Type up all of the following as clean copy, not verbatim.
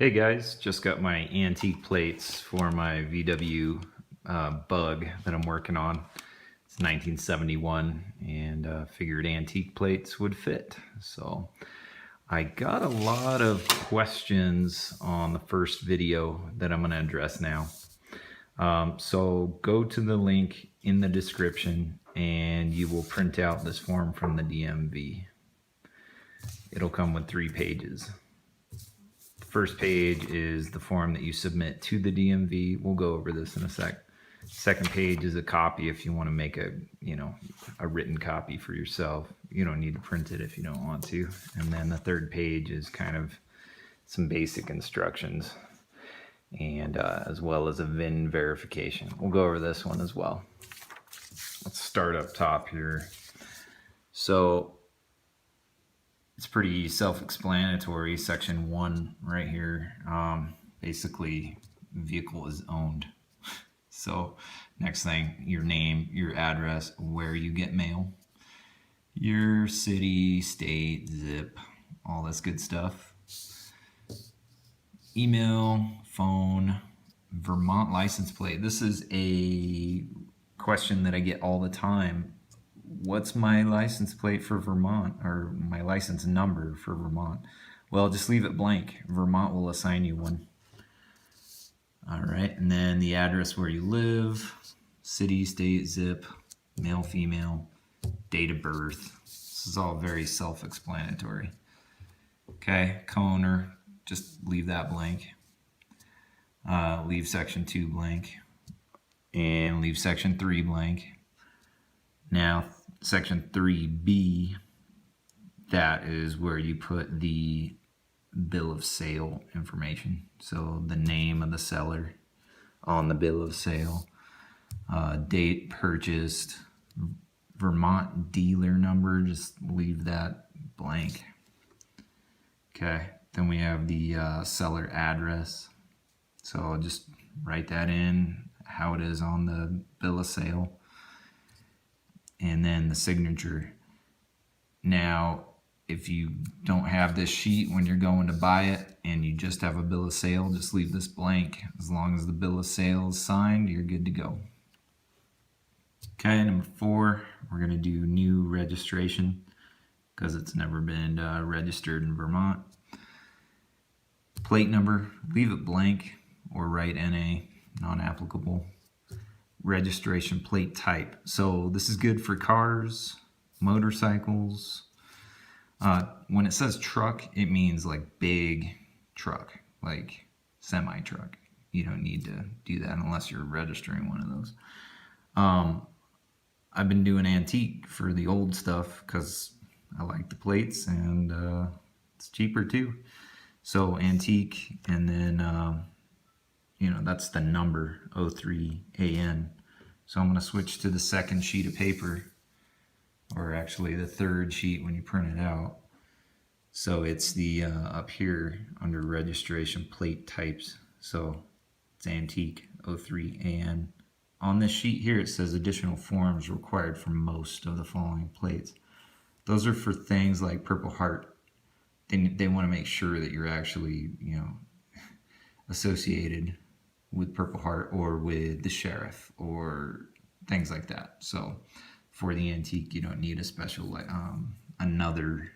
Hey guys, just got my antique plates for my VW Bug that I'm working on. It's 1971 and figured antique plates would fit. So I got a lot of questions on the first video that I'm going to address now. So go to the link in the description and you will print out this form from the DMV. It'll come with 3 pages. First page is the form that you submit to the DMV. We'll go over this in a sec. Second page is a copy if you want to make a written copy for yourself. You don't need to print it if you don't want to. And then the third page is kind of some basic instructions and as well as a VIN verification. We'll go over this one as well. Let's start up top here. So it's pretty self-explanatory. Section 1 right here. Basically, vehicle is owned. So next thing, your name, your address, where you get mail, your city, state, zip, all this good stuff. Email, phone, Vermont license plate. This is a question that I get all the time. What's my license plate for Vermont, or my license number for Vermont? Well, just leave it blank. Vermont will assign you one. All right, and then the address where you live, city, state, zip, male, female, date of birth. This is all very self-explanatory. Okay, co-owner, just leave that blank. Leave section 2 blank, and leave section 3 blank. Now, section 3B, that is where you put the bill of sale information. So the name of the seller on the bill of sale, date purchased, Vermont dealer number, just leave that blank. Okay, then we have the seller address. So I'll just write that in, how it is on the bill of sale. And then the signature. Now, if you don't have this sheet when you're going to buy it and you just have a bill of sale, just leave this blank. As long as the bill of sale is signed, you're good to go. Okay, number 4, we're going to do new registration because it's never been registered in Vermont. Plate number, leave it blank or write NA, non-applicable. Registration plate type. So this is good for cars, motorcycles. When it says truck, it means like big truck, like semi truck. You don't need to do that unless you're registering one of those. I've been doing antique for the old stuff because I like the plates and it's cheaper too. So antique, and then that's the number 03AN. So I'm going to switch to the second sheet of paper, or actually the third sheet when you print it out. So it's the up here under registration plate types. So it's antique 03AN. On this sheet here it says additional forms required for most of the following plates. Those are for things like Purple Heart. They want to make sure that you're actually associated with Purple Heart or with the sheriff or things like that. So for the antique, you don't need a special another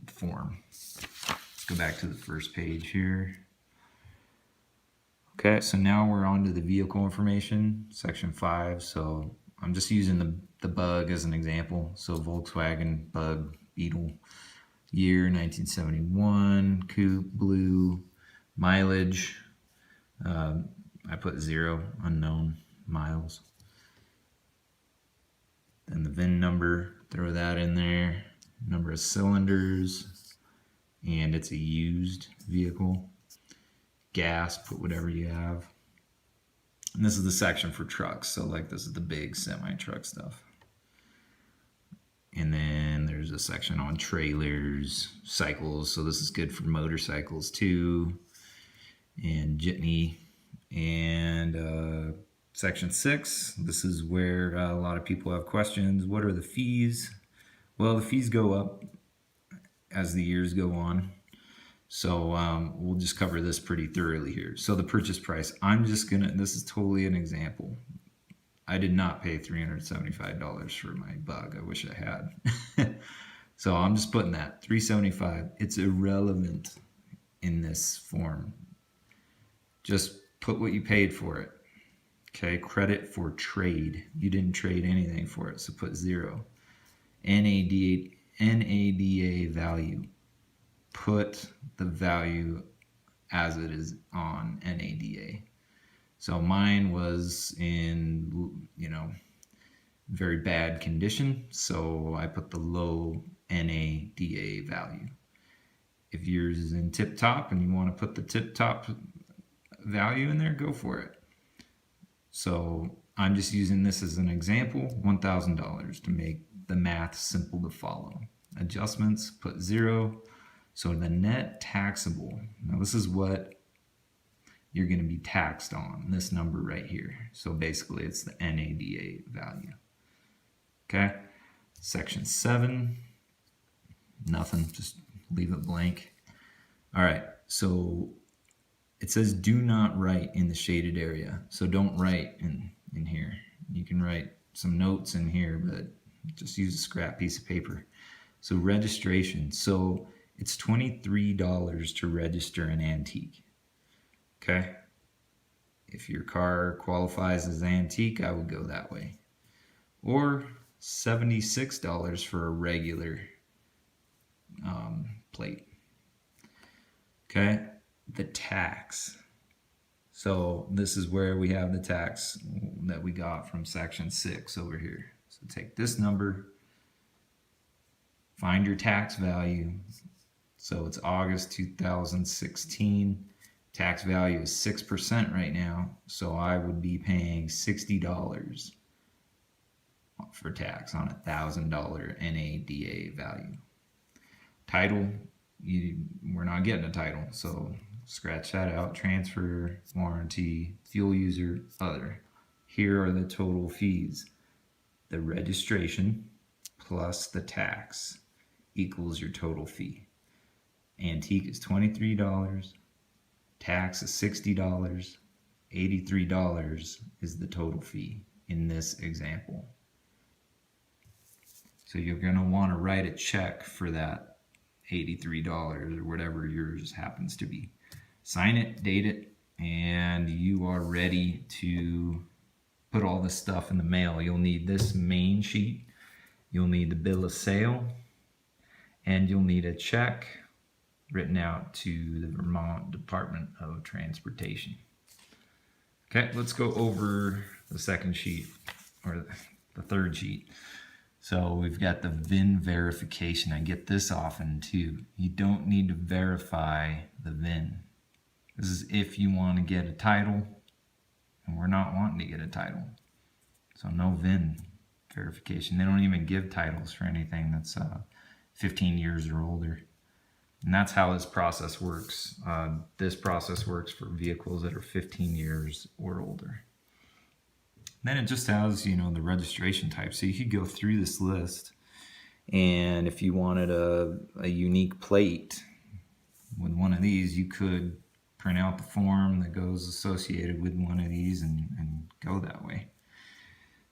form. Let's go back to the first page here. Okay, so now we're on to the vehicle information, section 5. So I'm just using the Bug as an example. So Volkswagen Bug Beetle, year 1971, coupe, blue, mileage. I put 0, unknown miles. Then the VIN number, throw that in there. Number of cylinders, and it's a used vehicle. Gas, put whatever you have. And this is the section for trucks, so like this is the big semi-truck stuff. And then there's a section on trailers, cycles, so this is good for motorcycles too, and jitney. And section 6, this is where a lot of people have questions. What are the fees? Well, the fees go up as the years go on. So we'll just cover this pretty thoroughly here. So the purchase price, this is totally an example. I did not pay $375 for my bug. I wish I had. So I'm just putting that $375. It's irrelevant in this form. Just put what you paid for it. Okay, credit for trade. You didn't trade anything for it, so put 0. NADA value. Put the value as it is on NADA. So mine was in, very bad condition, so I put the low NADA value. If yours is in tip top and you want to put the tip top value in there, go for it. So I'm just using this as an example, $1,000 to make the math simple to follow. Adjustments, put 0. So the net taxable, now this is what you're going to be taxed on, this number right here. So basically it's the NADA value. Okay, section 7, nothing, just leave it blank. All right, so it says do not write in the shaded area. So don't write in here. You can write some notes in here, but just use a scrap piece of paper. So registration, so it's $23 to register an antique. Okay, if your car qualifies as antique, I would go that way. Or $76 for a regular plate. Okay, the tax. So this is where we have the tax that we got from section 6 over here. So take this number, find your tax value. So it's August 2016. Tax value is 6% right now. So I would be paying $60 for tax on $1,000 NADA value. Title, we're not getting a title, so scratch that out. Transfer, warranty, fuel user, other. Here are the total fees. The registration plus the tax equals your total fee. Antique is $23, tax is $60, $83 is the total fee in this example. So you're going to want to write a check for that $83 or whatever yours happens to be. Sign it, date it, and you are ready to put all this stuff in the mail. You'll need this main sheet, you'll need the bill of sale, and you'll need a check written out to the Vermont Department of Transportation. Okay, let's go over the second sheet, or the third sheet. So we've got the VIN verification. I get this often too. You don't need to verify the VIN. This is if you want to get a title, and we're not wanting to get a title. So no VIN verification. They don't even give titles for anything that's 15 years or older. And that's how this process works. This process works for vehicles that are 15 years or older. Then it just has, the registration type. So you could go through this list, and if you wanted a unique plate with one of these, you could print out the form that goes associated with one of these and go that way.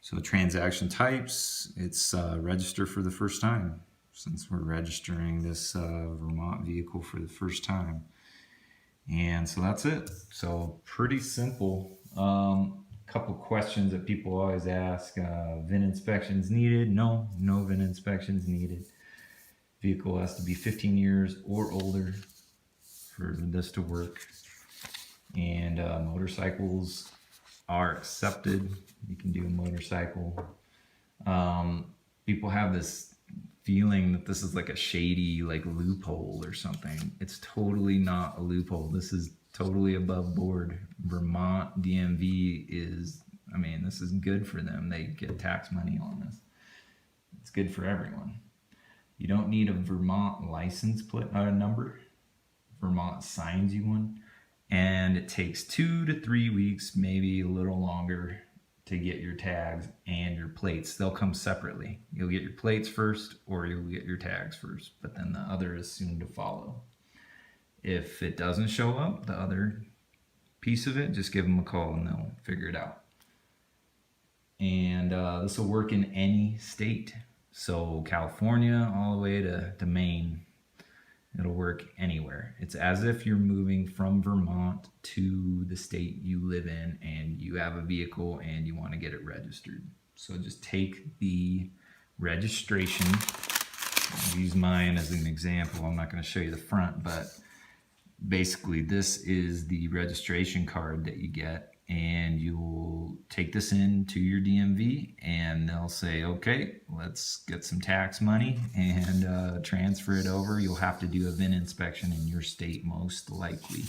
So transaction types, it's register for the first time, since we're registering this Vermont vehicle for the first time. And so that's it. So pretty simple. Couple questions that people always ask. VIN inspections needed? No VIN inspections needed. Vehicle has to be 15 years or older for this to work. And motorcycles are accepted. You can do a motorcycle. People have this feeling that this is like a shady loophole or something. It's totally not a loophole. This is totally above board. Vermont DMV is, this is good for them. They get tax money on this. It's good for everyone. You don't need a Vermont license plate number. Vermont signs you one, and it takes 2 to 3 weeks, maybe a little longer, to get your tags and your plates. They'll come separately. You'll get your plates first, or you'll get your tags first, but then the other is soon to follow. If it doesn't show up, the other piece of it, just give them a call and they'll figure it out. And this will work in any state. So California all the way to Maine. It'll work anywhere. It's as if you're moving from Vermont to the state you live in and you have a vehicle and you want to get it registered. So just take the registration. I'll use mine as an example. I'm not going to show you the front, but basically this is the registration card that you get, and you'll take this in to your DMV and they'll say, okay, let's get some tax money and transfer it over. You'll have to do a VIN inspection in your state most likely.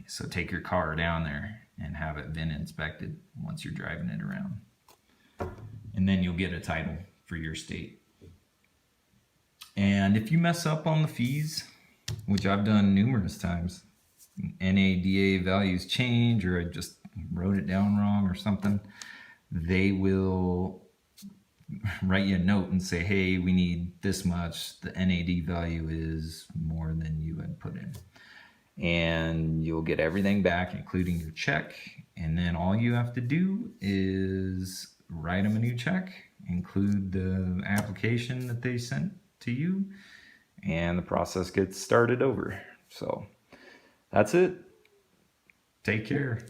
So take your car down there and have it VIN inspected once you're driving it around. And then you'll get a title for your state. And if you mess up on the fees, which I've done numerous times, NADA values change, or I just wrote it down wrong or something, they will write you a note and say, hey, we need this much. The NAD value is more than you had put in. And you'll get everything back, including your check. And then all you have to do is write them a new check, include the application that they sent to you, and the process gets started over. So that's it. Take care.